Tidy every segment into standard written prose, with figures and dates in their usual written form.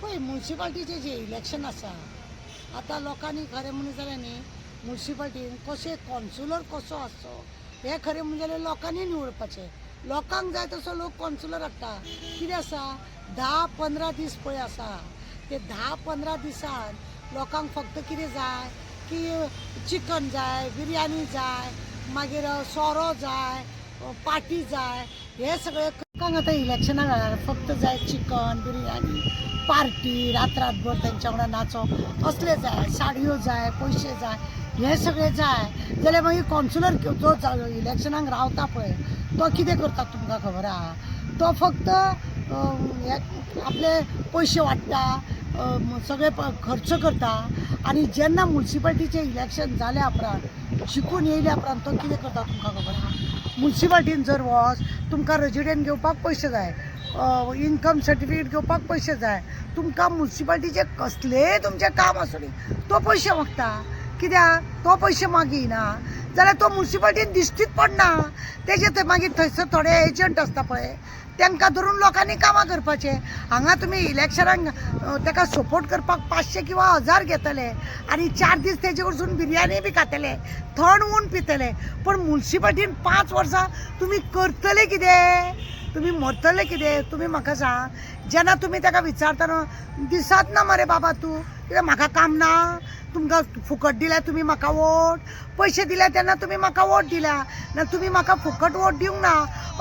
पळय म्युन्सिपाल्टीचे जे इलेक्शन आसा आतां लोकांनी खरें म्हणून जाल्यार न्ही म्युन्सिपाल्टीन कशें कॉन्सुलर कसो आसचो हें खरें म्हणजे जाल्यार लोकांनी निवडपाचें. लोकांक जाय तसो लोक कॉन्सुलर हाडटा. कितें आसा 10-15 दीस पळय आसा ते 10-15 दिसान लोकांक फक्त कितें जाय की चिकन जाय, बिरयानी जाय, मागीर सोरो जाय, पाटी जाय, हे सगळें लोकांक आतां इलेक्शना वेळार फक्त जाय चिकन, बिरयानी, पार्टी, रातभर तेंच्या वांगडा नाचप असले जाय, साडयो जाय, पयशे जाय, हे सगळें जाय जाल्यार मागीर कॉन्सुलर जो इलेक्शनाक रावता पळय तो कितें करता तुमकां खबर आहा? तो फक्त आपले पयशे वाडटा, सगळे खर्च करता आनी जेन्ना म्युन्सिपाल्टीचें इलेक्शन जाल्या उपरांत जिखून येयल्या उपरांत तो कितें करता तुमकां खबर आहा? म्युन्सिपाल्टीन जर वच तुमकां रेजिडेंट घेवपाक पयशे जाय, इनकम सर्टिफिकेट घेवपाक पयशे जाय, तुमकां म्युन्सिपाल्टीचे कसलेंय तुमचें काम आसूं तो पयशे मागता. कित्याक तो पयशे मागिना जाल्यार तो म्युन्सिपाल्टीन दिश्टीच पडना. तेजे थंय मागीर थंयसर थोडे एजंट आसता पळय तांकां धरून लोकांनी कामां करपाचें. हांगा तुमी इलेक्शनाक ताका सपोर्ट करपाक 500 किंवा 1000 घेतले आनी 4 दीस तेजे कडसून बिरयानी बी खातले, थंड ऊन पितले. पण म्युन्सिपाल्टीन 5 वर्सां तुमी करतले कितें? तुमी मरतले कितें? तुमी म्हाका सांग. जेन्ना तुमी ताका विचारता न्हू दिसात ना मरे बाबा तूं कित्याक म्हाका काम ना, तुमकां फुकट दिल्या तुमी म्हाका वोट, पयशे दिल्या तेन्ना तुमी म्हाका वोट दिल्या ना तुमी म्हाका फुकट वोट दिवंक ना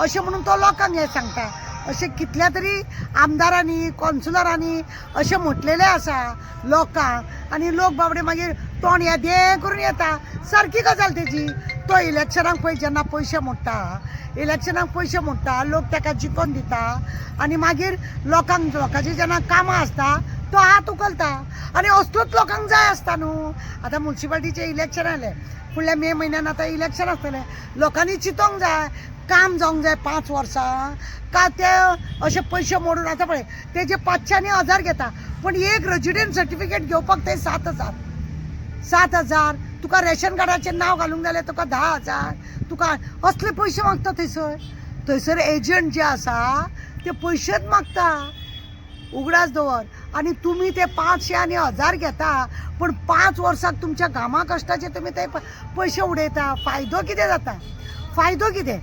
अशें म्हणून तो लोकांक हें सांगता. अशें कितल्या तरी आमदारांनी कॉन्सुलरांनी अशें म्हटलेलें आसा लोकांक आनी लोक बाबडे मागीर तोंड येदें करून येता. सारकी गजाल तेजी. तो इलेक्शनाक पळय जेन्ना पयशे मोडटा लोक ताका जिखोवन दिता आनी मागीर लोकांची जेन्ना कामां आसता तो हात उखलता आनी असलोच लोकांक जाय आसता न्हू. आतां म्युन्सिपाल्टीचे इलेक्शन आयले, फुडल्या मे म्हयन्यान आतां इलेक्शन आसतलें. लोकांनी चिंतोंक जाय काम जावंक जाय 5 वर्सां का ते अशे पयशे मोडून आतां पळय तेजे 500 आनी 1000 घेता पण एक रेजिडेंट सर्टिफिकेट घेवपाक ते 7,000 तुका रेशन कार्डाचेर नांव घालूंक जाल्यार तुका 10,000 तुका असले पयशे मागता. थंयसर एजंट जे आसा ते पयशेच मागता. उगडास दवर आनी तुमी ते 500 आनी 1000 घेता पण 5 वर्साक तुमच्या घामा कश्टाचे तुमी ते पयशे उडयता. फायदो कितें जाता? फायदो कितें?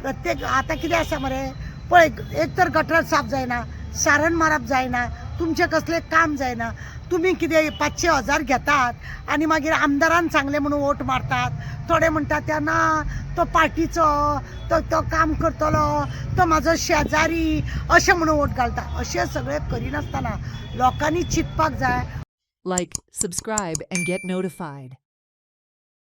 प्रत्येक आतां कितें आसा मरे पळय एक तर गटर साफ जायना, सारण मारप जायना, तुमचें कसलें काम जायना. तुमी कितें 500-1000 घेतात आनी मागीर आमदारान सांगलें म्हणून वोट मारतात. थोडे म्हणटात त्या ना तो पार्टीचो, तो काम करतलो, तो म्हाजो शेजारी अशें म्हणून वोट घालता. अशें सगळें करिनासतना लोकांनी चिंतपाक जाय. Like, subscribe, and get notified.